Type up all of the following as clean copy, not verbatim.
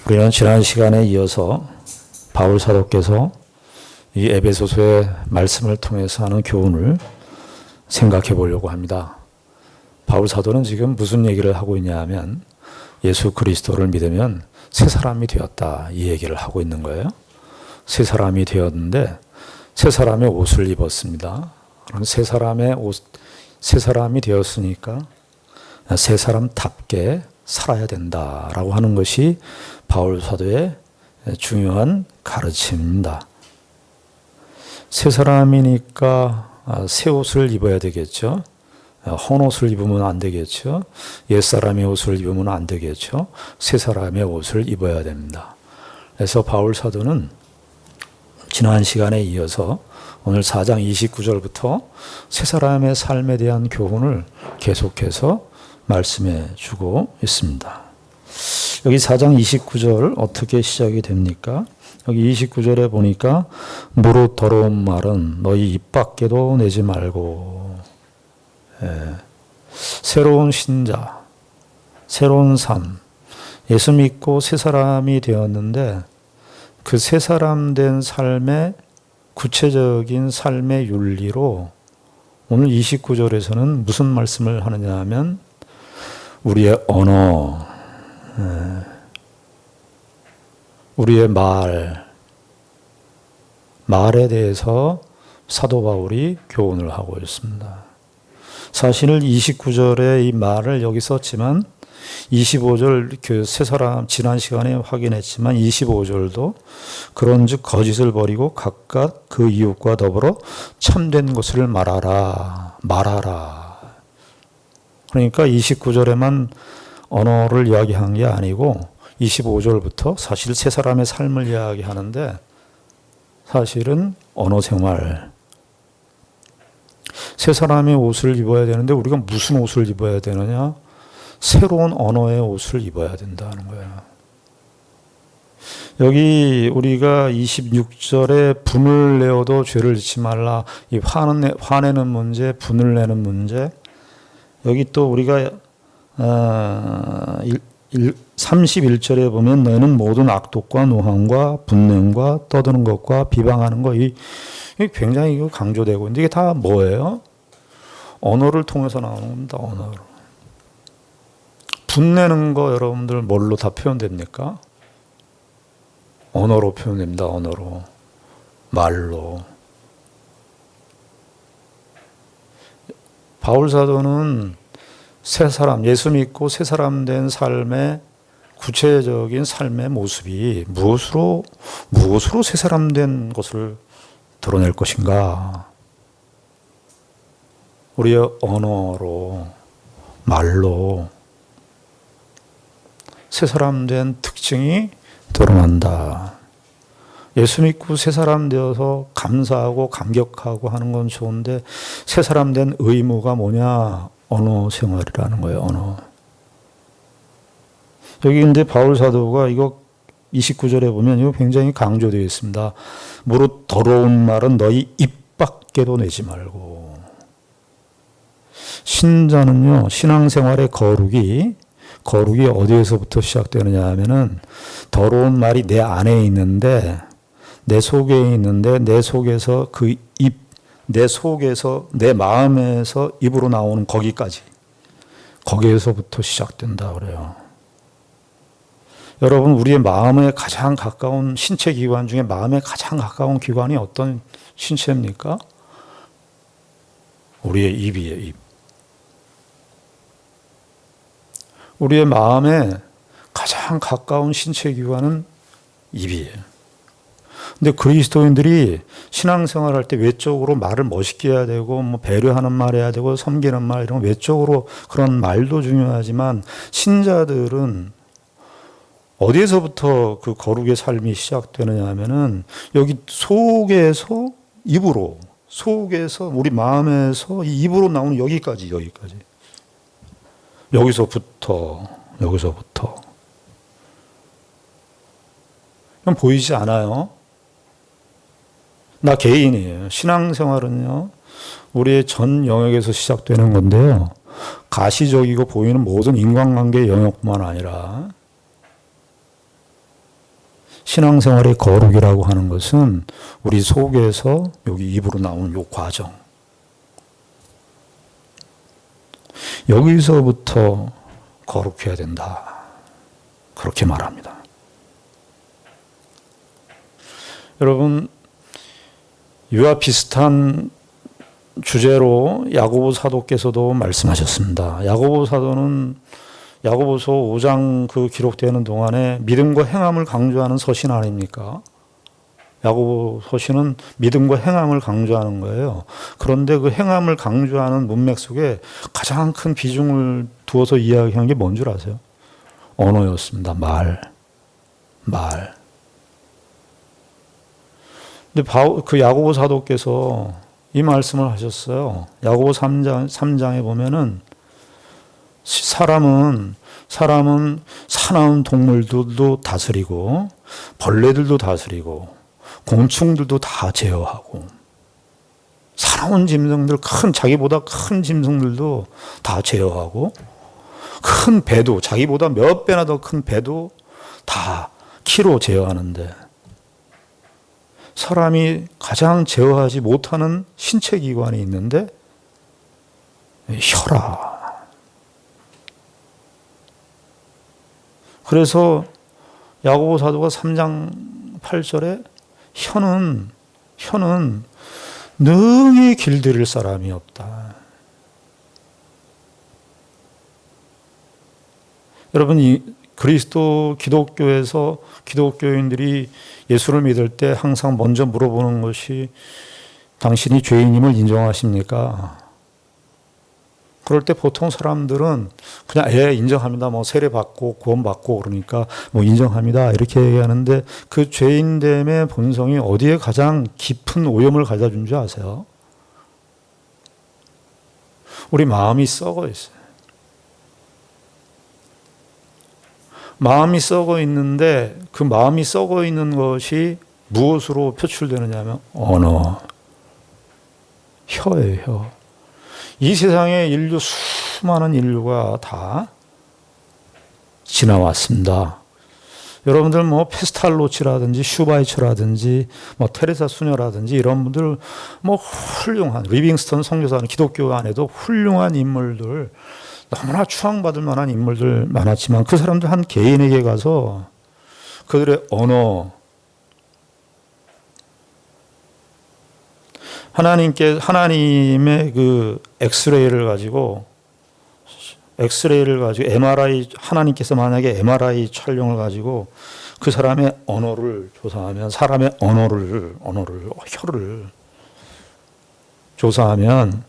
우리는 지난 시간에 이어서 바울 사도께서 이 에베소서의 말씀을 통해서 하는 교훈을 생각해 보려고 합니다. 바울 사도는 지금 무슨 얘기를 하고 있냐 하면 예수 그리스도를 믿으면 새 사람이 되었다, 이 얘기를 하고 있는 거예요. 새 사람이 되었는데 새 사람의 옷을 입었습니다. 그럼 새 사람이 되었으니까 새 사람답게 살아야 된다라고 하는 것이 바울 사도의 중요한 가르침입니다. 새 사람이니까 새 옷을 입어야 되겠죠. 헌 옷을 입으면 안 되겠죠. 옛사람의 옷을 입으면 안 되겠죠. 새 사람의 옷을 입어야 됩니다. 그래서 바울 사도는 지난 시간에 이어서 오늘 4장 29절부터 새 사람의 삶에 대한 교훈을 계속해서 말씀해 주고 있습니다. 여기 4장 29절 어떻게 시작이 됩니까? 여기 29절에 보니까 무릇 더러운 말은 너희 입 밖에도 내지 말고, 새로운 신자, 새로운 삶, 예수 믿고 새 사람이 되었는데 그 새 사람 된 삶의 구체적인 삶의 윤리로 오늘 29절에서는 무슨 말씀을 하느냐 하면 우리의 언어, 우리의 말에 대해서 사도 바울이 교훈을 하고 있습니다. 사실 29절에 이 말을 여기 썼지만 25절 그 새 사람 지난 시간에 확인했지만 25절도 그런즉 거짓을 버리고 각각 그 이웃과 더불어 참된 것을 말하라. 그러니까 29절에만 언어를 이야기한 게 아니고 25절부터 사실 새 사람의 삶을 이야기하는데 사실은 언어 생활, 새 사람의 옷을 입어야 되는데 우리가 무슨 옷을 입어야 되느냐? 새로운 언어의 옷을 입어야 된다는 거예요. 여기 우리가 26절에 분을 내어도 죄를 짓지 말라, 이 화내는 문제, 분을 내는 문제, 여기 또 우리가 31절에 보면 너희는 모든 악독과 노함과 분냄과 떠드는 것과 비방하는 것, 이 굉장히 이거 강조되고 있는데 이게 다 뭐예요? 언어를 통해서 나오는 겁니다. 언어로. 분내는 거 여러분들 뭘로 다 표현됩니까? 언어로 표현됩니다. 언어로. 말로. 바울 사도는 새 사람, 예수 믿고 새 사람 된 삶의 구체적인 삶의 모습이 무엇으로 새 사람 된 것을 드러낼 것인가? 우리의 언어로, 말로 새 사람 된 특징이 드러난다. 예수 믿고 새 사람 되어서 감사하고 감격하고 하는 건 좋은데 새 사람 된 의무가 뭐냐? 언어 생활이라는 거예요. 언어. 여기 근데 바울 사도가 이거 29절에 보면 이거 굉장히 강조되어 있습니다. 무릇 더러운 말은 너희 입 밖에도 내지 말고. 신자는요, 신앙생활의 거룩이 어디에서부터 시작되느냐 하면은 더러운 말이 내 안에 있는데, 내 속에 있는데, 내 속에서 내 마음에서 입으로 나오는 거기에서부터 시작된다 그래요. 여러분, 우리의 마음에 가장 가까운 신체 기관 중에 마음에 가장 가까운 기관이 어떤 신체입니까? 우리의 입이에요, 입. 우리의 마음에 가장 가까운 신체 기관은 입이에요. 근데 그리스도인들이 신앙생활할 때 외적으로 말을 멋있게 해야 되고 뭐 배려하는 말 해야 되고 섬기는 말 이런 외적으로 그런 말도 중요하지만 신자들은 어디에서부터 그 거룩의 삶이 시작되느냐 하면은 여기 속에서 우리 마음에서 이 입으로 나오는 여기까지 여기서부터 그럼 보이지 않아요? 나 개인이에요. 신앙생활은요, 우리의 전 영역에서 시작되는 건데요. 가시적이고 보이는 모든 인간관계의 영역뿐만 아니라 신앙생활의 거룩이라고 하는 것은 우리 속에서 여기 입으로 나오는 요 과정. 여기서부터 거룩해야 된다. 그렇게 말합니다. 여러분, 이와 비슷한 주제로 야고보 사도께서도 말씀하셨습니다. 야고보 사도는 야고보서 5장 그 기록되는 동안에 믿음과 행함을 강조하는 서신 아닙니까? 야고보 서신은 믿음과 행함을 강조하는 거예요. 그런데 그 행함을 강조하는 문맥 속에 가장 큰 비중을 두어서 이야기한 게 뭔 줄 아세요? 언어였습니다. 말. 근데 그 야고보 사도께서 이 말씀을 하셨어요. 야고보 3장에 보면은 사람은 사나운 동물들도 다스리고 벌레들도 다스리고 곤충들도 다 제어하고 사나운 짐승들, 자기보다 큰 짐승들도 다 제어하고 큰 배도, 자기보다 몇 배나 더 큰 배도 다 키로 제어하는데 사람이 가장 제어하지 못하는 신체 기관이 있는데 혀라. 그래서 야고보 사도가 3장 8절에 혀는 능히 길들일 사람이 없다. 여러분, 이 그리스도 기독교에서 기독교인들이 예수를 믿을 때 항상 먼저 물어보는 것이 당신이 죄인임을 인정하십니까? 그럴 때 보통 사람들은 그냥 인정합니다. 뭐 세례 받고 구원 받고 그러니까 뭐 인정합니다. 이렇게 얘기하는데 그 죄인됨의 본성이 어디에 가장 깊은 오염을 가져다 준 줄 아세요? 우리 마음이 썩어 있어요. 마음이 썩어 있는데 그 마음이 썩어 있는 것이 무엇으로 표출되느냐 하면 언어, 혀예요, 혀. 이 세상의 인류, 수많은 인류가 다 지나왔습니다. 여러분들 뭐 페스탈로치라든지 슈바이처라든지 뭐 테레사 수녀라든지 이런 분들 뭐 훌륭한 리빙스턴 선교사는 기독교 안에도 훌륭한 인물들, 너무나 추앙받을 만한 인물들 많았지만 그 사람들 한 개인에게 가서 그들의 언어, 하나님의 그 엑스레이를 가지고 MRI, 하나님께서 만약에 MRI 촬영을 가지고 그 사람의 언어를 조사하면, 사람의 혀를 조사하면,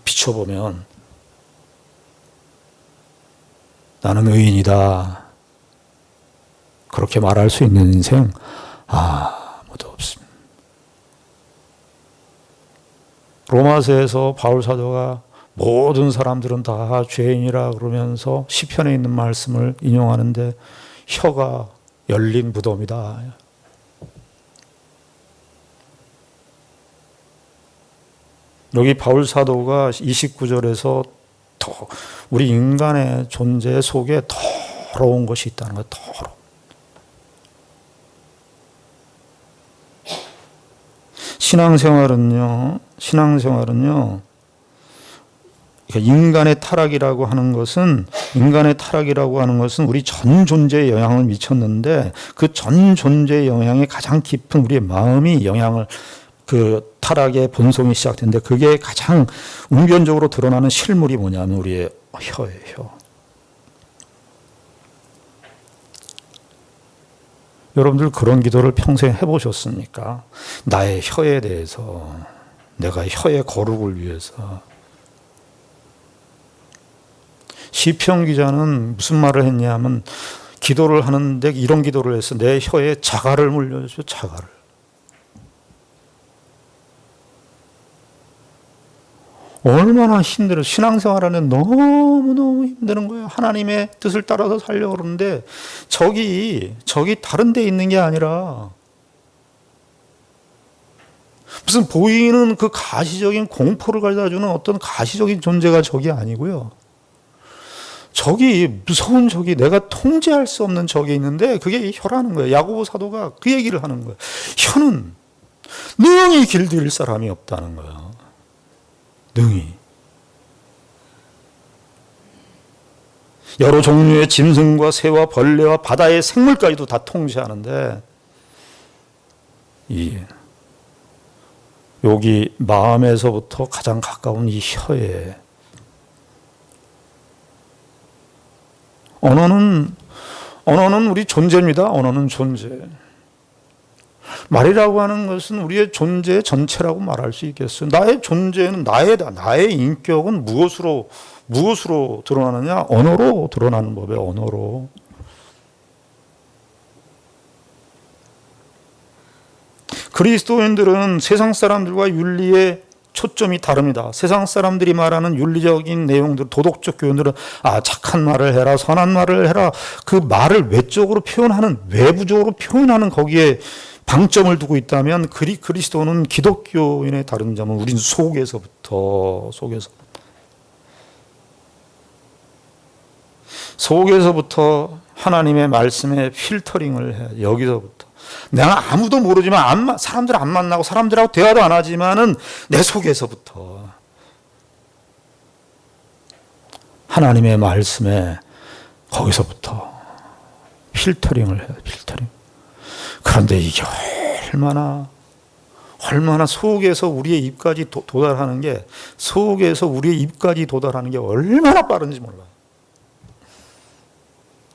비춰보면 나는 의인이다. 그렇게 말할 수 있는 인생 아무도 없습니다. 로마서에서 바울 사도가 모든 사람들은 다 죄인이라 그러면서 시편에 있는 말씀을 인용하는데 혀가 열린 무덤이다. 여기 바울 사도가 29절에서 더 우리 인간의 존재 속에 더러운 것이 있다는 거예요. 더러워. 신앙생활은요, 인간의 타락이라고 하는 것은 우리 전 존재에 영향을 미쳤는데 그 전 존재의 영향이 가장 깊은 우리의 마음이 영향을, 그 타락의 본성이 시작되는데 그게 가장 웅변적으로 드러나는 실물이 뭐냐면 우리의 혀예요. 여러분들 그런 기도를 평생 해보셨습니까? 나의 혀에 대해서, 내가 혀의 거룩을 위해서. 시편 기자는 무슨 말을 했냐면 기도를 하는데 이런 기도를 했어. 내 혀에 자갈을 물려줘, 자갈을. 얼마나 힘들어. 신앙생활하는 너무너무 힘드는 거예요. 하나님의 뜻을 따라서 살려고 그러는데 적이 다른 데 있는 게 아니라 무슨 보이는 그 가시적인 공포를 가져다 주는 어떤 가시적인 존재가 적이 아니고요. 적이, 무서운 적이, 내가 통제할 수 없는 적이 있는데 그게 혀라는 거예요. 야고보 사도가 그 얘기를 하는 거예요. 혀는 능히 길들일 사람이 없다는 거예요. 능히. 여러 종류의 짐승과 새와 벌레와 바다의 생물까지도 다 통제하는데 여기 마음에서부터 가장 가까운 이 혀에 언어는 우리 존재입니다. 언어는 존재. 말이라고 하는 것은 우리의 존재 전체라고 말할 수 있겠어요. 나의 존재는 나이다. 나의 인격은 무엇으로 드러나느냐? 언어로 드러나는 법이에요. 언어로. 그리스도인들은 세상 사람들과 윤리의 초점이 다릅니다. 세상 사람들이 말하는 윤리적인 내용들, 도덕적 교훈들은 착한 말을 해라, 선한 말을 해라. 그 말을 외적으로 표현하는, 외부적으로 표현하는 거기에 방점을 두고 있다면 그리스도는 기독교인의 다른 점은 우린 속에서부터 하나님의 말씀에 필터링을 해야 여기서부터. 내가 아무도 모르지만 사람들 안 만나고 사람들하고 대화도 안 하지만은 내 속에서부터 하나님의 말씀에 거기서부터 필터링을 해야 필터링. 그런데 이게 얼마나 속에서 우리의 입까지 도달하는 게 얼마나 빠른지 몰라요.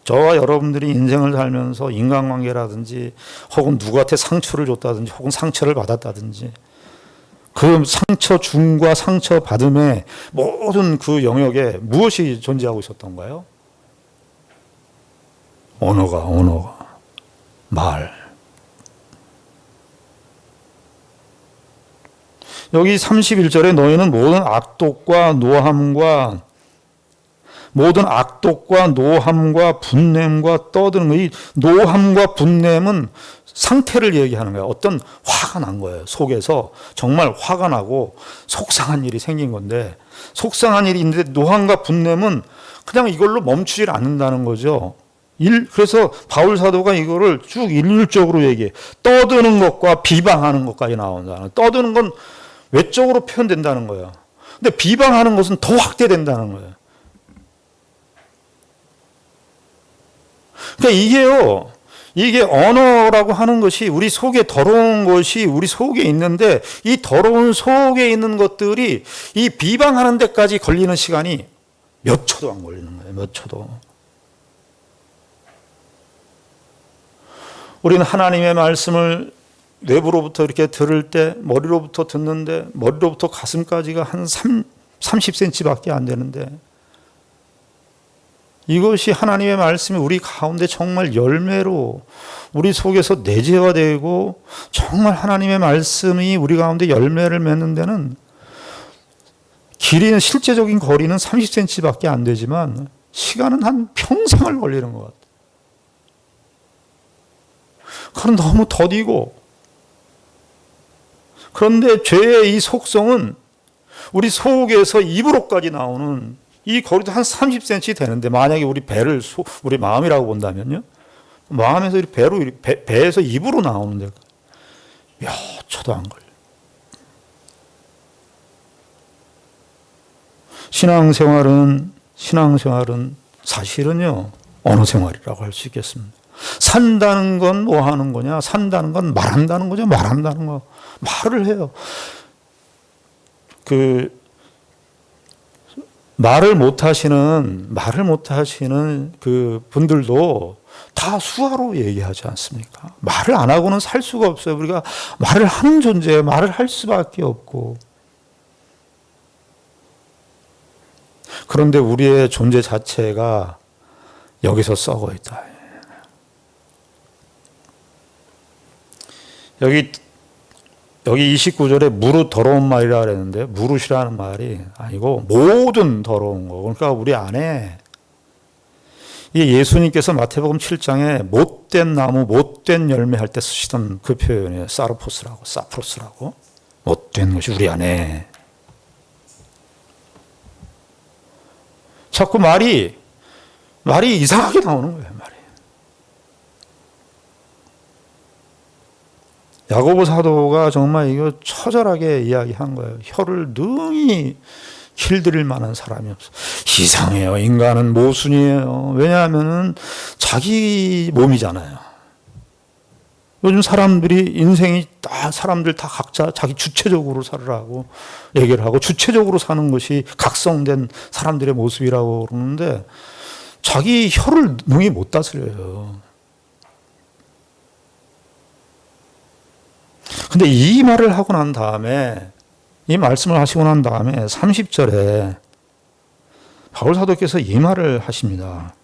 저와 여러분들이 인생을 살면서 인간관계라든지 혹은 누구한테 상처를 줬다든지 혹은 상처를 받았다든지 그 상처 줌과 상처 받음의 모든 그 영역에 무엇이 존재하고 있었던가요? 언어가 말. 여기 31절에 너희는 모든 악독과 노함과 분냄과 떠드는 이 노함과 분냄은 상태를 얘기하는 거예요. 어떤 화가 난 거예요. 속에서 정말 화가 나고 속상한 일이 생긴 건데 속상한 일이 있는데 노함과 분냄은 그냥 이걸로 멈추질 않는다는 거죠. 그래서 바울 사도가 이거를 쭉 일률적으로 얘기해. 떠드는 것과 비방하는 것까지 나온다는. 떠드는 건 외적으로 표현된다는 거예요. 근데 비방하는 것은 더 확대된다는 거예요. 그러니까 이게 언어라고 하는 것이 우리 속에 더러운 것이 우리 속에 있는데 이 더러운 속에 있는 것들이 이 비방하는 데까지 걸리는 시간이 몇 초도 안 걸리는 거예요. 몇 초도. 우리는 하나님의 말씀을 뇌부로부터 이렇게 들을 때 머리로부터 듣는데 머리로부터 가슴까지가 한 30cm밖에 안 되는데 이것이 하나님의 말씀이 우리 가운데 정말 열매로 우리 속에서 내재화되고 정말 하나님의 말씀이 우리 가운데 열매를 맺는 데는 길이는 실제적인 거리는 30cm밖에 안 되지만 시간은 한 평생을 걸리는 것 같아요. 그건 너무 더디고 그런데 죄의 이 속성은 우리 속에서 입으로까지 나오는 이 거리도 한 30cm 되는데 만약에 우리 우리 마음이라고 본다면요. 마음에서 배에서 입으로 나오는데 몇 초도 안 걸려요. 신앙생활은 사실은요. 언어 생활이라고 할 수 있겠습니다. 산다는 건 뭐 하는 거냐? 산다는 건 말한다는 거죠. 말한다는 거. 말을 해요. 말을 못 하시는 그 분들도 다 수화로 얘기하지 않습니까? 말을 안 하고는 살 수가 없어요. 우리가 말을 하는 존재예요. 말을 할 수밖에 없고. 그런데 우리의 존재 자체가 여기서 썩어 있다. 여기 29절에 무릇 더러운 말이라 그랬는데 무릇이라는 말이 아니고 모든 더러운 거. 그러니까 우리 안에 예수님께서 마태복음 7장에 못된 나무, 못된 열매 할 때 쓰시던 그 표현이에요. 사프로스라고. 못된 것이 우리 안에. 자꾸 말이 말이 이상하게 나오는 거예요, 말이. 야고보 사도가 정말 이거 처절하게 이야기한 거예요. 혀를 능히 길들일 만한 사람이 없어. 이상해요. 인간은 모순이에요. 왜냐하면 자기 몸이잖아요. 요즘 사람들이 인생이 사람들 다 각자 자기 주체적으로 살으라고 얘기를 하고 주체적으로 사는 것이 각성된 사람들의 모습이라고 그러는데 자기 혀를 능히 못 다스려요. 근데 이 말을 하고 난 다음에, 이 말씀을 하시고 난 다음에 30절에 바울 사도께서 이 말을 하십니다.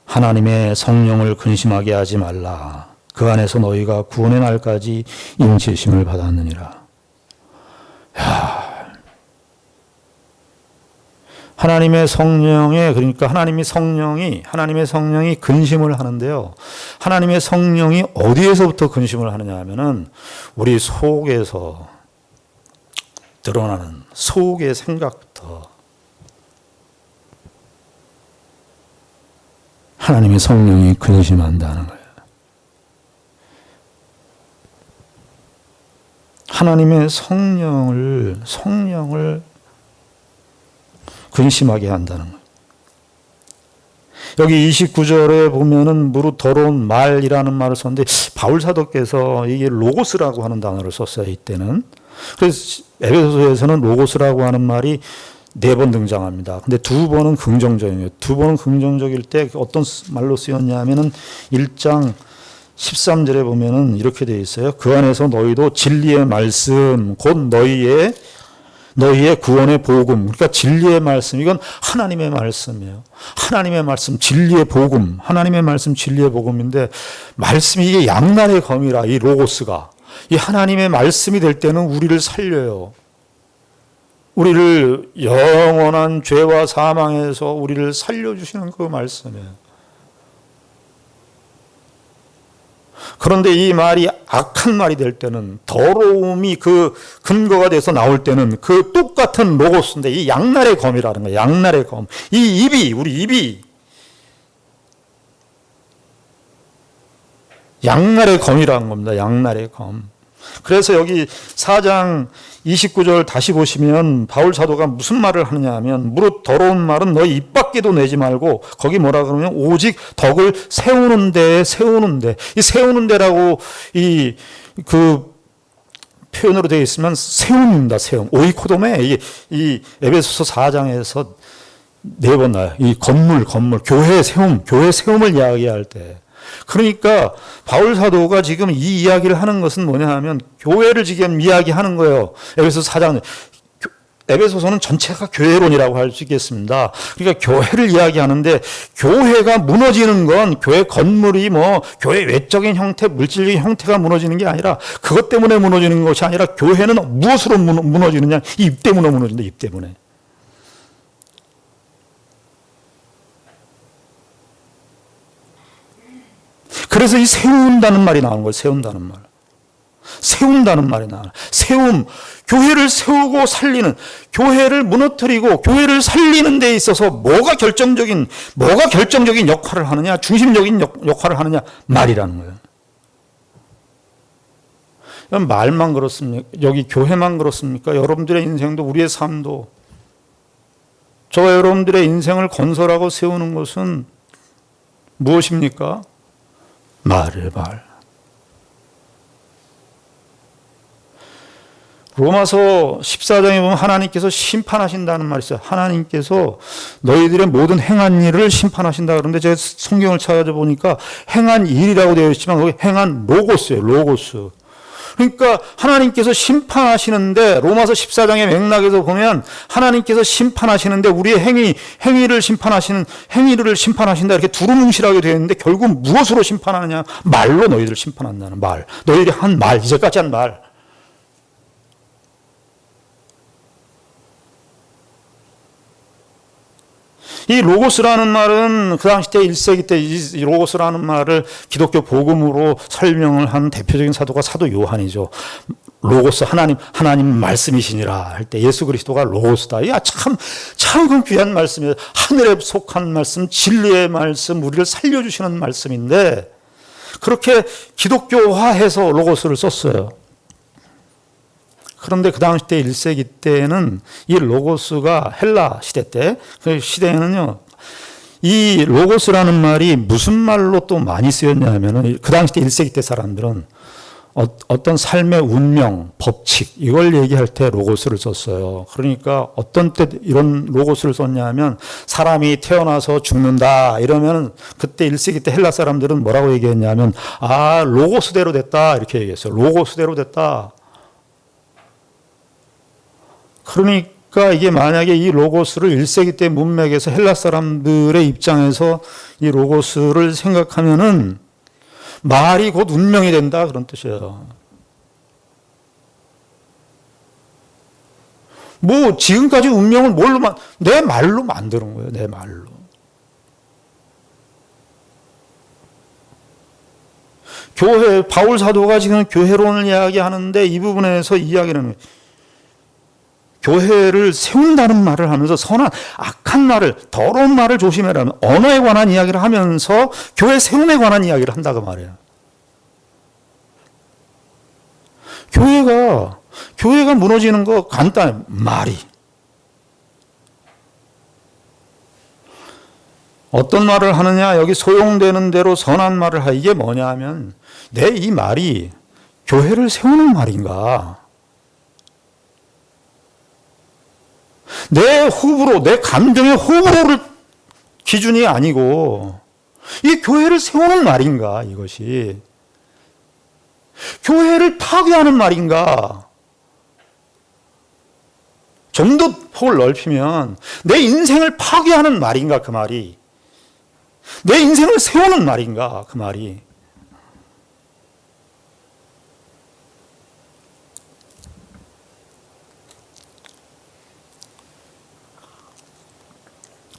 하나님의 성령을 근심하게 하지 말라. 그 안에서 너희가 구원의 날까지 인치심을 받았느니라. 하나님의 성령에, 그러니까 하나님의 성령이 근심을 하는데요. 하나님의 성령이 어디에서부터 근심을 하느냐 하면은 우리 속에서 드러나는 속의 생각부터 하나님의 성령이 근심한다는 거예요. 하나님의 성령을 근심하게 한다는 거예요. 여기 29절에 보면은 무릇 더러운 말이라는 말을 썼는데 바울 사도께서 이게 로고스라고 하는 단어를 썼어요, 이때는. 그래서 에베소서에서는 로고스라고 하는 말이 4번 등장합니다. 근데 2번은 긍정적이에요. 2번은 긍정적일 때 어떤 말로 쓰였냐면은 1장 13절에 보면은 이렇게 되어 있어요. 그 안에서 너희도 진리의 말씀, 곧 너희의 구원의 복음. 그러니까 진리의 말씀, 이건 하나님의 말씀이에요. 하나님의 말씀, 진리의 복음. 하나님의 말씀, 진리의 복음인데, 말씀이 이게 양날의 검이라, 이 로고스가. 이 하나님의 말씀이 될 때는 우리를 살려요. 우리를 영원한 죄와 사망에서 우리를 살려주시는 그 말씀이에요. 그런데 이 말이 악한 말이 될 때는, 더러움이 그 근거가 돼서 나올 때는 그 똑같은 로고스인데, 이 양날의 검이라는 거예요. 양날의 검. 이 입이, 우리 입이 양날의 검이라는 겁니다. 양날의 검. 그래서 여기 4장 29절 다시 보시면 바울 사도가 무슨 말을 하느냐 하면, 무릇 더러운 말은 너희 입 밖에도 내지 말고, 거기 뭐라 그러면 오직 덕을 세우는 데, 이 세우는 데라고 그 표현으로 되어 있으면 세움입니다. 세움. 오이코돔에 이 에베소서 4장에서 4번 나와요. 이 건물, 교회 세움을 이야기할 때. 그러니까 바울 사도가 지금 이 이야기를 하는 것은 뭐냐 하면 교회를 지금 이야기하는 거예요. 에베소서 4장. 에베소서는 전체가 교회론이라고 할 수 있겠습니다. 그러니까 교회를 이야기하는데, 교회가 무너지는 건 교회 건물이 교회 외적인 형태, 물질적인 형태가 무너지는 게 아니라, 그것 때문에 무너지는 것이 아니라, 교회는 무엇으로 무너지느냐? 이 입 때문에 무너진다. 입 때문에. 그래서 이 세운다는 말이 나오는 거예요. 세운다는 말이 나와요. 세움, 교회를 세우고 살리는, 교회를 무너뜨리고 교회를 살리는 데 있어서 뭐가 결정적인 역할을 하느냐, 중심적인 역할을 하느냐, 말이라는 거예요. 말만 그렇습니까? 여기 교회만 그렇습니까? 여러분들의 인생도, 우리의 삶도, 저와 여러분들의 인생을 건설하고 세우는 것은 무엇입니까? 말. 로마서 14장에 보면 하나님께서 심판하신다는 말이 있어요. 하나님께서 너희들의 모든 행한 일을 심판하신다. 그런데 제가 성경을 찾아보니까 행한 일이라고 되어 있지만 거기 행한 로고스예요. 로고스. 그러니까 하나님께서 심판하시는데, 로마서 14장의 맥락에서 보면 하나님께서 심판하시는데 우리의 행위를 심판하신다, 이렇게 두루뭉실하게 되어 있는데, 결국 무엇으로 심판하느냐? 말로 너희들을 심판한다는 말. 너희들이 한 말, 이제까지 한 말. 이 로고스라는 말은 그 당시 때 1세기 때 이 로고스라는 말을 기독교 복음으로 설명을 한 대표적인 사도가 사도 요한이죠. 로고스 하나님 말씀이시니라 할 때 예수 그리스도가 로고스다. 야, 참 귀한 말씀이에요. 하늘에 속한 말씀, 진리의 말씀, 우리를 살려주시는 말씀인데 그렇게 기독교화해서 로고스를 썼어요. 그런데 그 당시 때 1세기 때에는 이 로고스가 헬라 시대 때, 그 시대에는요, 이 로고스라는 말이 무슨 말로 또 많이 쓰였냐면은 그 당시 때 1세기 때 사람들은 어떤 삶의 운명, 법칙 이걸 얘기할 때 로고스를 썼어요. 그러니까 어떤 때 이런 로고스를 썼냐면 사람이 태어나서 죽는다 이러면 그때 1세기 때 헬라 사람들은 뭐라고 얘기했냐면 로고스대로 됐다 이렇게 얘기했어요. 로고스대로 됐다. 그러니까 이게 만약에 이 로고스를 1세기 때 문맥에서 헬라 사람들의 입장에서 이 로고스를 생각하면은 말이 곧 운명이 된다 그런 뜻이에요. 뭐 지금까지 운명을 내 말로 만드는 거예요. 내 말로. 교회 바울 사도가 지금 교회론을 이야기하는데 이 부분에서 이야기는 교회를 세운다는 말을 하면서 선한 악한 말을 더러운 말을 조심해라는 언어에 관한 이야기를 하면서 교회 세움에 관한 이야기를 한다고 말해요. 교회가 무너지는 거 간단해. 말이. 어떤 말을 하느냐? 여기 소용되는 대로 선한 말을 하. 이게 뭐냐 하면 내 이 말이 교회를 세우는 말인가? 내 호불호, 내 감정의 호불호를 기준이 아니고 이 교회를 세우는 말인가 이것이. 교회를 파괴하는 말인가. 좀 더 폭을 넓히면 내 인생을 파괴하는 말인가 그 말이. 내 인생을 세우는 말인가 그 말이.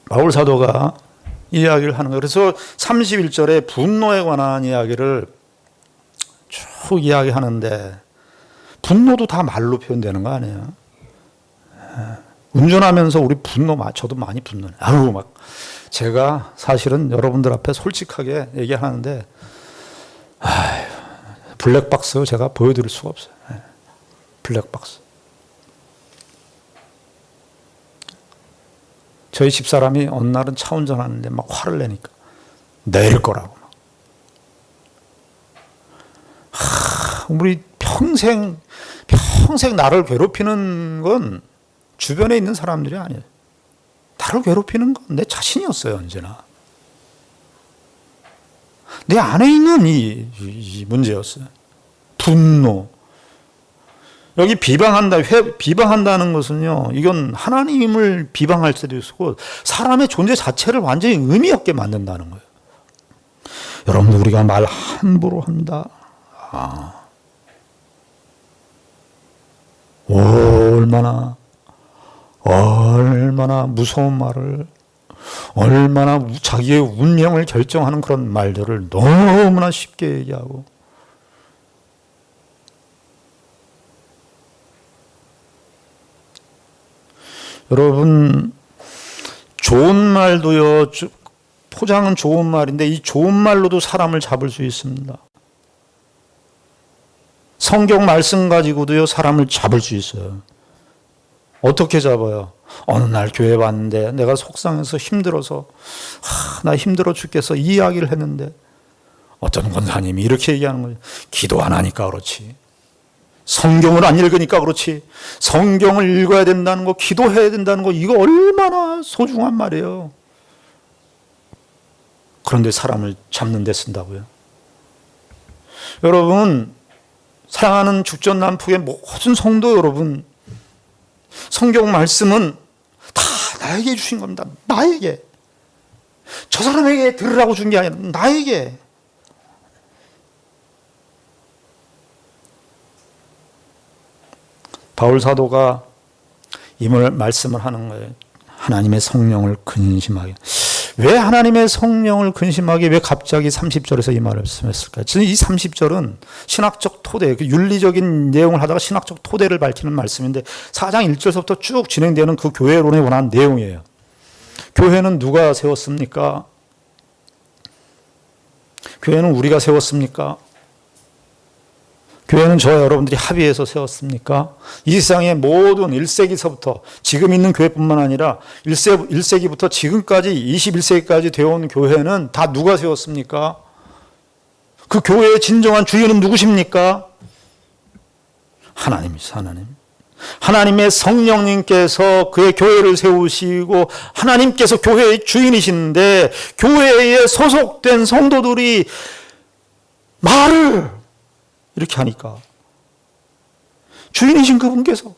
바울 사도가 이야기를 하는 거예요. 그래서 31절에 분노에 관한 이야기를 쭉 이야기하는데 분노도 다 말로 표현되는 거 아니에요? 운전하면서 우리 저도 많이 분노해요. 막 제가 사실은 여러분들 앞에 솔직하게 얘기하는데 블랙박스 제가 보여드릴 수가 없어요. 블랙박스. 저희 집사람이 어느 날은 차 운전하는데 막 화를 내니까 내릴 거라고. 우리 평생 나를 괴롭히는 건 주변에 있는 사람들이 아니에요. 나를 괴롭히는 건 내 자신이었어요, 언제나. 내 안에 있는 이 문제였어요. 분노. 여기 비방한다는 것은요, 이건 하나님을 비방할 수도 있고, 사람의 존재 자체를 완전히 의미 없게 만든다는 거예요. 여러분들, 우리가 말 함부로 합니다. 얼마나 무서운 말을, 얼마나 자기의 운명을 결정하는 그런 말들을 너무나 쉽게 얘기하고, 여러분, 좋은 말도요, 포장은 좋은 말인데 이 좋은 말로도 사람을 잡을 수 있습니다. 성경 말씀 가지고도요, 사람을 잡을 수 있어요. 어떻게 잡아요? 어느 날 교회 왔는데 내가 속상해서 힘들어서 나 힘들어 죽겠어 이 이야기를 했는데 어떤 권사님이 이렇게 얘기하는 거예요. 기도 안 하니까 그렇지. 성경을 안 읽으니까 그렇지. 성경을 읽어야 된다는 거, 기도해야 된다는 거, 이거 얼마나 소중한 말이에요. 그런데 사람을 잡는 데 쓴다고요. 여러분, 사랑하는 죽전 난폭의 모든 성도 여러분, 성경 말씀은 다 나에게 주신 겁니다. 나에게. 저 사람에게 들으라고 준 게 아니라 나에게. 바울 사도가 이 말씀을 하는 거예요. 하나님의 성령을 근심하게. 왜 하나님의 성령을 근심하게 왜 갑자기 30절에서 이 말씀했을까요? 이 30절은 신학적 토대, 윤리적인 내용을 하다가 신학적 토대를 밝히는 말씀인데 4장 1절서부터 쭉 진행되는 그 교회론에 관한 내용이에요. 교회는 누가 세웠습니까? 교회는 우리가 세웠습니까? 교회는 저와 여러분들이 합의해서 세웠습니까? 이 세상의 모든 1세기서부터 지금 있는 교회뿐만 아니라 1세기부터 지금까지 21세기까지 되어온 교회는 다 누가 세웠습니까? 그 교회의 진정한 주인은 누구십니까? 하나님이죠, 하나님. 하나님의 성령님께서 그의 교회를 세우시고 하나님께서 교회의 주인이신데 교회에 소속된 성도들이 말을 이렇게 하니까 주인이신 그분께서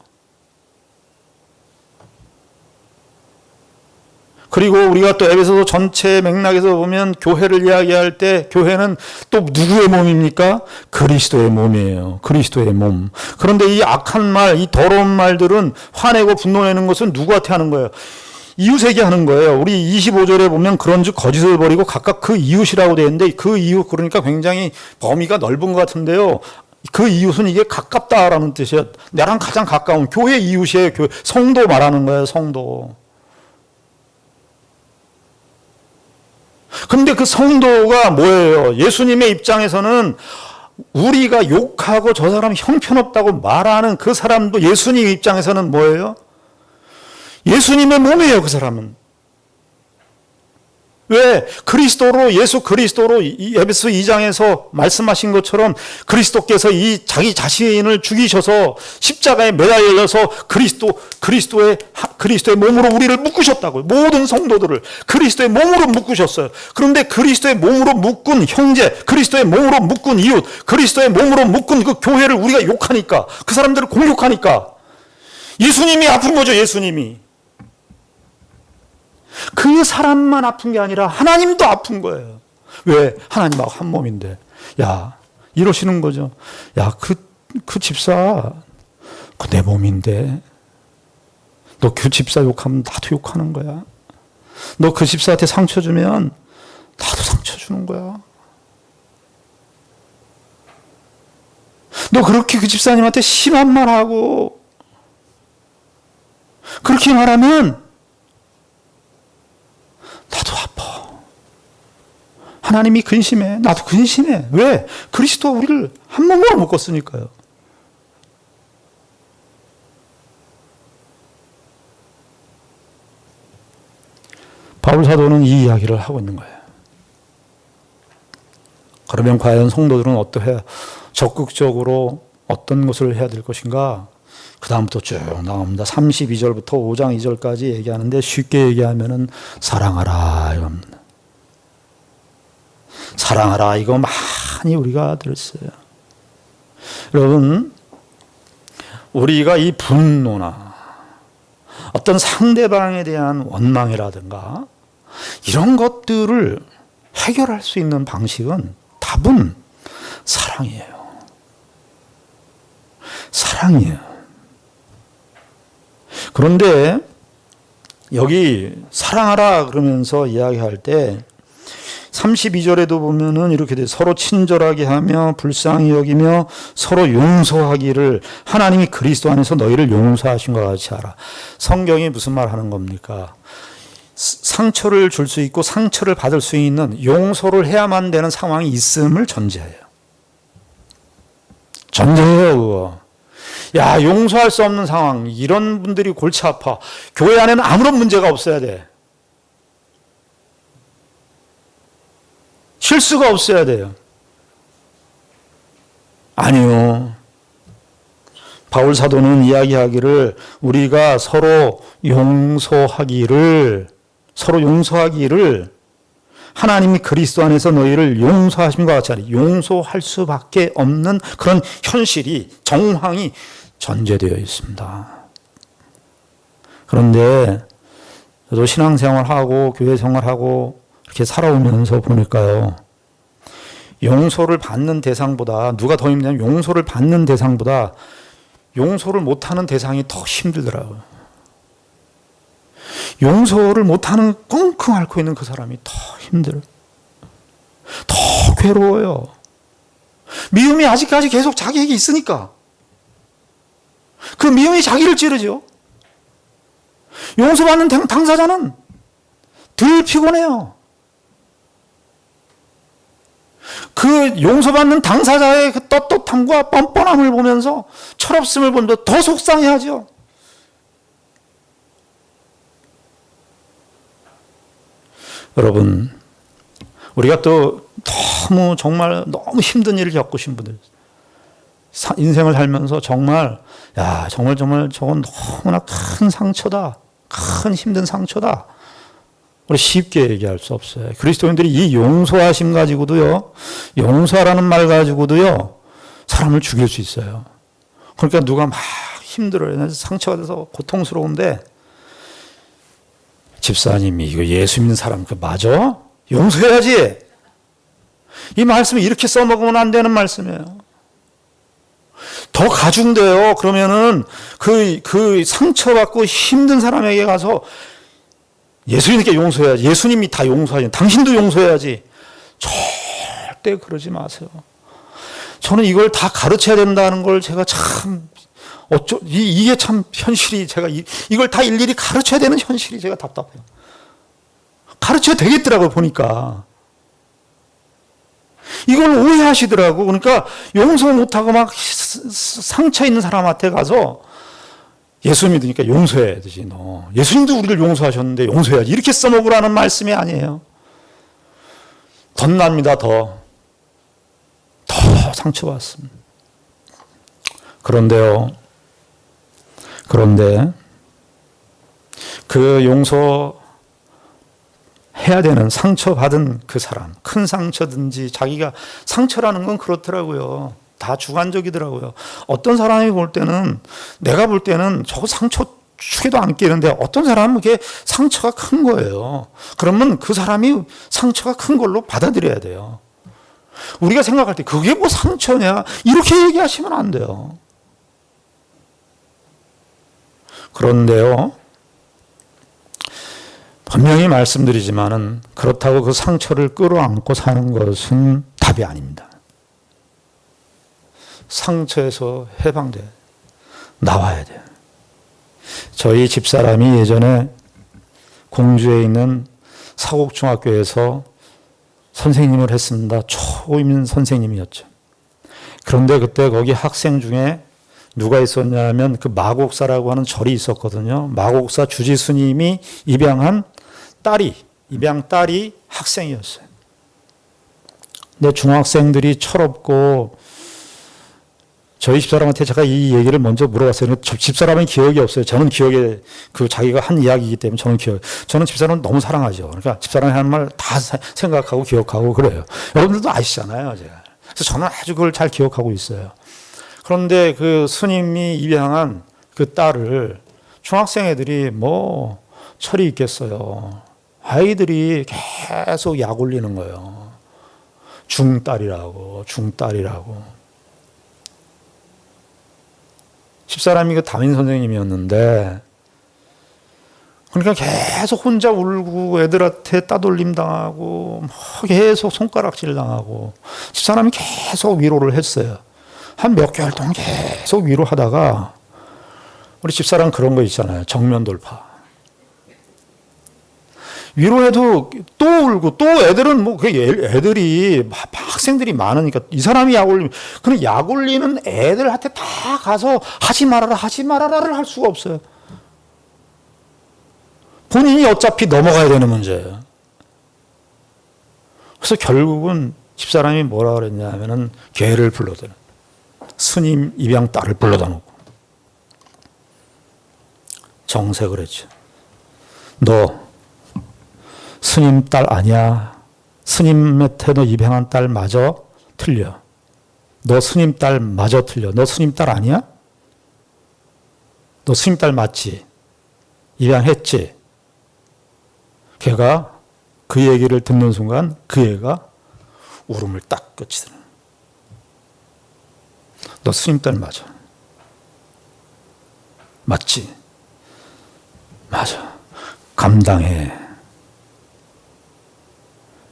그리고 우리가 또 에베소서 전체 맥락에서 보면 교회를 이야기할 때 교회는 또 누구의 몸입니까? 그리스도의 몸이에요. 그리스도의 몸. 그런데 이 악한 말, 이 더러운 말들은 화내고 분노내는 것은 누구한테 하는 거예요? 이웃에게 하는 거예요. 우리 25절에 보면 그런즉 거짓을 버리고 각각 그 이웃이라고 되어 있는데 그 이웃 그러니까 굉장히 범위가 넓은 것 같은데요. 그 이웃은 이게 가깝다라는 뜻이에요. 나랑 가장 가까운 교회 이웃이에요. 교회. 성도 말하는 거예요. 성도. 근데 그 성도가 뭐예요? 예수님의 입장에서는 우리가 욕하고 저 사람 형편없다고 말하는 그 사람도 예수님 입장에서는 뭐예요? 예수님의 몸이에요, 그 사람은. 왜? 예수 그리스도로 에베소 2장에서 말씀하신 것처럼 그리스도께서 이 자기 자신을 죽이셔서 십자가에 매달려서 그리스도의 몸으로 우리를 묶으셨다고요. 모든 성도들을 그리스도의 몸으로 묶으셨어요. 그런데 그리스도의 몸으로 묶은 형제, 그리스도의 몸으로 묶은 이웃, 그리스도의 몸으로 묶은 그 교회를 우리가 욕하니까, 그 사람들을 공격하니까 예수님이 아픈 거죠, 예수님이. 그 사람만 아픈 게 아니라 하나님도 아픈 거예요. 왜? 하나님하고 한 몸인데. 야, 이러시는 거죠. 야, 그 집사, 그 내 몸인데. 너 그 집사 욕하면 나도 욕하는 거야. 너 그 집사한테 상처 주면 나도 상처 주는 거야. 너 그렇게 그 집사님한테 심한 말 하고, 그렇게 말하면 나도 아파. 하나님이 근심해. 나도 근심해. 왜? 그리스도가 우리를 한 몸으로 묶었으니까요. 바울 사도는 이 이야기를 하고 있는 거예요. 그러면 과연 성도들은 어떠해야 적극적으로 어떤 것을 해야 될 것인가? 그 다음부터 쭉 나옵니다. 32절부터 5장 2절까지 얘기하는데 쉽게 얘기하면은 사랑하라 이겁니다. 사랑하라 이거 많이 우리가 들었어요. 여러분 우리가 이 분노나 어떤 상대방에 대한 원망이라든가 이런 것들을 해결할 수 있는 방식은 답은 사랑이에요. 사랑이에요. 그런데 여기 사랑하라 그러면서 이야기할 때 32절에도 보면은 이렇게 돼 서로 친절하게 하며 불쌍히 여기며 서로 용서하기를 하나님이 그리스도 안에서 너희를 용서하신 것 같이 하라. 성경이 무슨 말 하는 겁니까? 상처를 줄 수 있고 상처를 받을 수 있는 용서를 해야만 되는 상황이 있음을 전제해요. 전제해요 그거. 야, 용서할 수 없는 상황, 이런 분들이 골치 아파. 교회 안에는 아무런 문제가 없어야 돼. 실수가 없어야 돼요. 아니요. 바울 사도는 이야기하기를 우리가 서로 용서하기를 하나님이 그리스도 안에서 너희를 용서하신 것 같이 하리. 용서할 수밖에 없는 그런 현실이, 정황이 전제되어 있습니다. 그런데 저도 신앙생활하고 교회 생활하고 이렇게 살아오면서 보니까요. 용서를 받는 대상보다 누가 더 힘드냐면 용서를 받는 대상보다 용서를 못하는 대상이 더 힘들더라고요. 용서를 못하는 끙끙 앓고 있는 그 사람이 더 힘들어요. 더 괴로워요. 미움이 아직까지 계속 자기에게 있으니까 그 미움이 자기를 찌르죠. 용서받는 당사자는 덜 피곤해요. 그 용서받는 당사자의 그 떳떳함과 뻔뻔함을 보면서 철없음을 보면서 더 속상해하죠. 여러분, 우리가 또 정말 너무 힘든 일을 겪으신 분들, 인생을 살면서 정말 저건 너무나 큰 상처다, 큰 힘든 상처다. 우리 쉽게 얘기할 수 없어요. 그리스도인들이 이 용서하심 가지고도요, 용서라는 말 가지고도요, 사람을 죽일 수 있어요. 그러니까 누가 막 힘들어요. 상처가 돼서 고통스러운데, 집사님이 이거 예수 믿는 사람 그 맞아? 용서해야지. 이 말씀을 이렇게 써먹으면 안 되는 말씀이에요. 더 가중돼요. 그러면은 그 상처받고 힘든 사람에게 가서 예수님께 용서해야지. 예수님이 다 용서하지. 당신도 용서해야지. 절대 그러지 마세요. 저는 이걸 다 가르쳐야 된다는 걸 제가 참 이게 참 현실이 제가 이걸 다 일일이 가르쳐야 되는 현실이 제가 답답해요. 가르쳐야 되겠더라고요, 보니까. 이걸 오해하시더라고. 그러니까 용서 못하고 막 상처 있는 사람한테 가서 예수 믿으니까 용서해야 되지, 너. 예수님도 우리를 용서하셨는데 용서해야지. 이렇게 써먹으라는 말씀이 아니에요. 덧납니다, 더 상처받습니다. 그런데 그 용서해야 되는 상처받은 그 사람, 큰 상처든지 자기가 상처라는 건 그렇더라고요. 다 주관적이더라고요. 어떤 사람이 볼 때는 내가 볼 때는 저거 상처 주게도 안 끼는데 어떤 사람은 그게 상처가 큰 거예요. 그러면 그 사람이 상처가 큰 걸로 받아들여야 돼요. 우리가 생각할 때 그게 뭐 상처냐 이렇게 얘기하시면 안 돼요. 그런데요, 분명히 말씀드리지만은 그렇다고 그 상처를 끌어안고 사는 것은 답이 아닙니다. 상처에서 해방돼 나와야 돼요. 저희 집사람이 예전에 공주에 있는 사곡중학교에서 선생님을 했습니다. 초임 선생님이었죠. 그런데 그때 거기 학생 중에 누가 있었냐면 그 마곡사라고 하는 절이 있었거든요. 마곡사 주지스님이 입양 딸이 학생이었어요. 근데 중학생들이 철없고 저희 집사람한테 제가 이 얘기를 먼저 물어봤어요. 집사람은 기억이 없어요. 저는 기억에 자기가 한 이야기이기 때문에 저는 집사람을 너무 사랑하죠. 그러니까 집사람이 하는 말 다 생각하고 기억하고 그래요. 여러분들도 아시잖아요, 제가. 그래서 저는 아주 그걸 잘 기억하고 있어요. 그런데 그 스님이 입양한 그 딸을 중학생 애들이 뭐 철이 있겠어요. 아이들이 계속 약 올리는 거예요. 중딸이라고. 집사람이 그 담임 선생님이었는데, 그러니까 계속 혼자 울고 애들한테 따돌림 당하고 계속 손가락질 당하고 집사람이 계속 위로를 했어요. 한 몇 개월 동안 계속 위로하다가 우리 집사람 그런 거 있잖아요. 정면 돌파. 위로해도 또 울고 또 애들은 애들이 학생들이 많으니까 이 사람이 약 올리면 그냥 약 올리는 애들한테 다 가서 하지 말아라를 할 수가 없어요. 본인이 어차피 넘어가야 되는 문제예요. 그래서 결국은 집사람이 뭐라 그랬냐면은 걔를 불러다 스님 입양 딸을 불러다 놓고 정색을 했죠. 너 스님 딸 아니야. 스님한테 너 입양한 딸 마저 틀려. 너 스님 딸 마저 틀려. 너 스님 딸 아니야? 너 스님 딸 맞지? 입양했지? 걔가 그 얘기를 듣는 순간 그 애가 울음을 딱 끝이더라. 너 스님 딸 맞아. 맞지? 맞아. 감당해.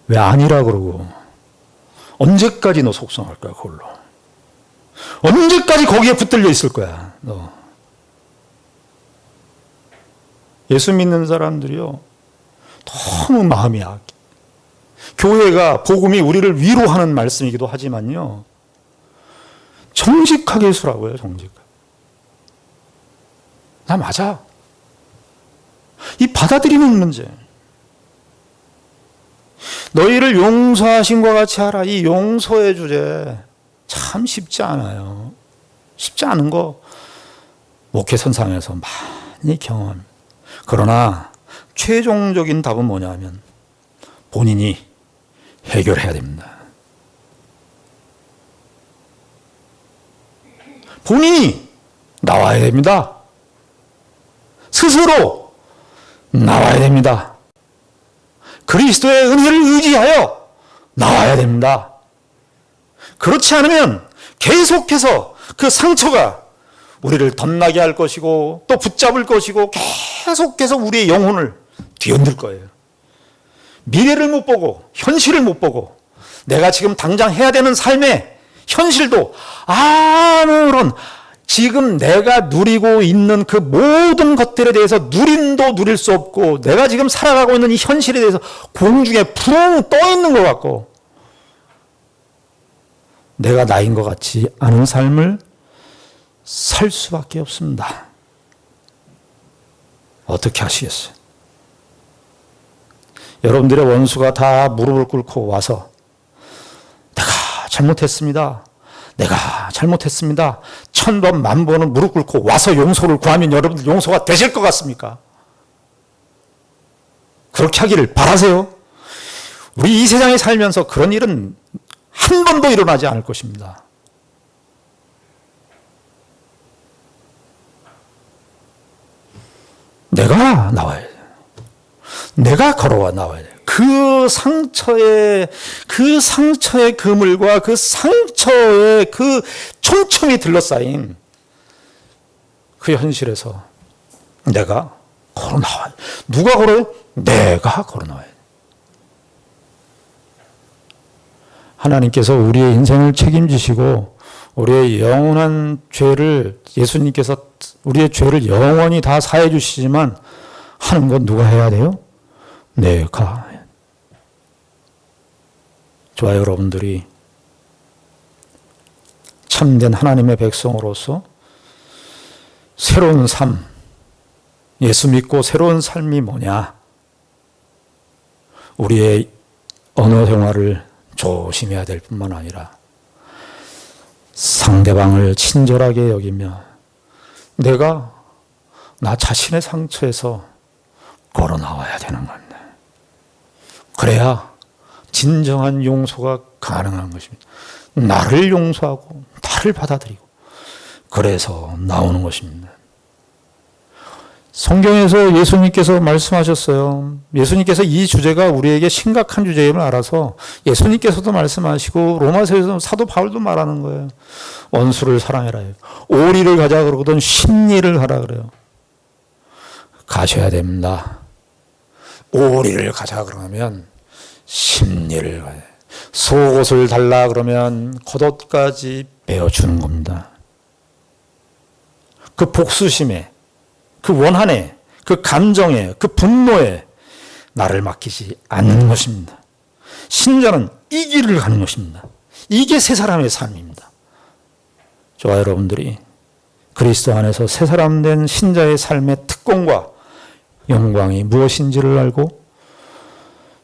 왜 아니라 그러고 언제까지 너 속성할 거야 그걸로. 언제까지 거기에 붙들려 있을 거야 너. 예수 믿는 사람들이요 너무 마음이 약해. 교회가 복음이 우리를 위로하는 말씀이기도 하지만요 정직하게 서라고요. 정직하게. 나 맞아. 이 받아들이는 문제. 너희를 용서하신 것 같이 하라. 이 용서의 주제 참 쉽지 않아요. 쉽지 않은 거 목회선상에서 많이 경험합니다. 그러나 최종적인 답은 뭐냐면 본인이 해결해야 됩니다. 본인이 나와야 됩니다. 스스로 나와야 됩니다. 그리스도의 은혜를 의지하여 나와야 됩니다. 그렇지 않으면 계속해서 그 상처가 우리를 덧나게 할 것이고 또 붙잡을 것이고 계속해서 우리의 영혼을 뒤흔들 거예요. 미래를 못 보고 현실을 못 보고 내가 지금 당장 해야 되는 삶의 현실도 아무런 지금 내가 누리고 있는 그 모든 것들에 대해서 누림도 누릴 수 없고 내가 지금 살아가고 있는 이 현실에 대해서 공중에 붕 떠 있는 것 같고 내가 나인 것 같지 않은 삶을 살 수밖에 없습니다. 어떻게 하시겠어요? 여러분들의 원수가 다 무릎을 꿇고 와서 내가 잘못했습니다. 내가 잘못했습니다. 1000번, 10,000번은 무릎 꿇고 와서 용서를 구하면 여러분들 용서가 되실 것 같습니까? 그렇게 하기를 바라세요? 우리 이 세상에 살면서 그런 일은 한 번도 일어나지 않을 것입니다. 내가 나와야 돼요. 내가 걸어와 나와야 돼요. 그 상처의 그물과 그 상처의 그 촘촘히 둘러싸인 그 현실에서 내가 걸어 나와야 돼요. 누가 걸어요? 내가 걸어 나와야 돼요. 하나님께서 우리의 인생을 책임지시고 우리의 영원한 죄를 예수님께서 우리의 죄를 영원히 다 사해 주시지만 하는 건 누가 해야 돼요? 내가. 저와 여러분들이 참된 하나님의 백성으로서 새로운 삶, 예수 믿고 새로운 삶이 뭐냐? 우리의 언어 생활을 조심해야 될 뿐만 아니라 상대방을 친절하게 여기며 내가 나 자신의 상처에서 걸어 나와야 되는 겁니다. 그래야 진정한 용서가 가능한 것입니다. 나를 용서하고 나를 받아들이고 그래서 나오는 것입니다. 성경에서 예수님께서 말씀하셨어요. 예수님께서 이 주제가 우리에게 심각한 주제임을 알아서 예수님께서도 말씀하시고 로마서에서 사도 바울도 말하는 거예요. 원수를 사랑해라 해요. 오리를 가자 그러거든 십리를 가라 그래요. 가셔야 됩니다. 오리를 가자 그러면 십리를 가야 돼요. 속옷을 달라 그러면 겉옷까지 베어주는 겁니다. 그 복수심에 그 원한에, 그 감정에, 그 분노에 나를 맡기지 않는 것입니다. 신자는 이 길을 가는 것입니다. 이게 새 사람의 삶입니다. 저와 여러분들이 그리스도 안에서 새 사람 된 신자의 삶의 특권과 영광이 무엇인지를 알고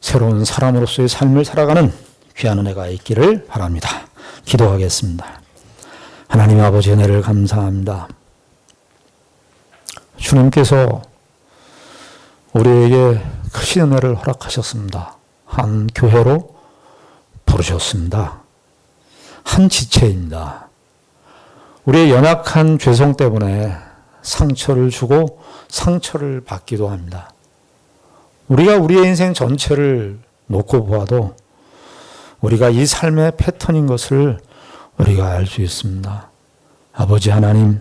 새로운 사람으로서의 삶을 살아가는 귀한 은혜가 있기를 바랍니다. 기도하겠습니다. 하나님 아버지 은혜를 감사합니다. 주님께서 우리에게 크신 은혜를 허락하셨습니다. 한 교회로 부르셨습니다. 한 지체입니다. 우리의 연약한 죄성 때문에 상처를 주고 상처를 받기도 합니다. 우리가 우리의 인생 전체를 놓고 보아도 우리가 이 삶의 패턴인 것을 우리가 알 수 있습니다. 아버지 하나님,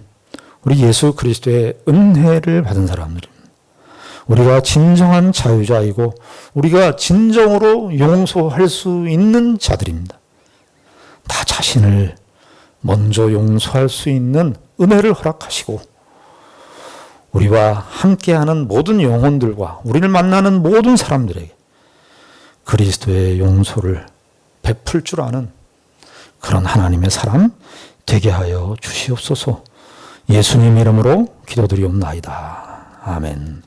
우리 예수 그리스도의 은혜를 받은 사람들입니다. 우리가 진정한 자유자이고 우리가 진정으로 용서할 수 있는 자들입니다. 다 자신을 먼저 용서할 수 있는 은혜를 허락하시고 우리와 함께하는 모든 영혼들과 우리를 만나는 모든 사람들에게 그리스도의 용서를 베풀 줄 아는 그런 하나님의 사람 되게 하여 주시옵소서. 예수님 이름으로 기도드리옵나이다. 아멘.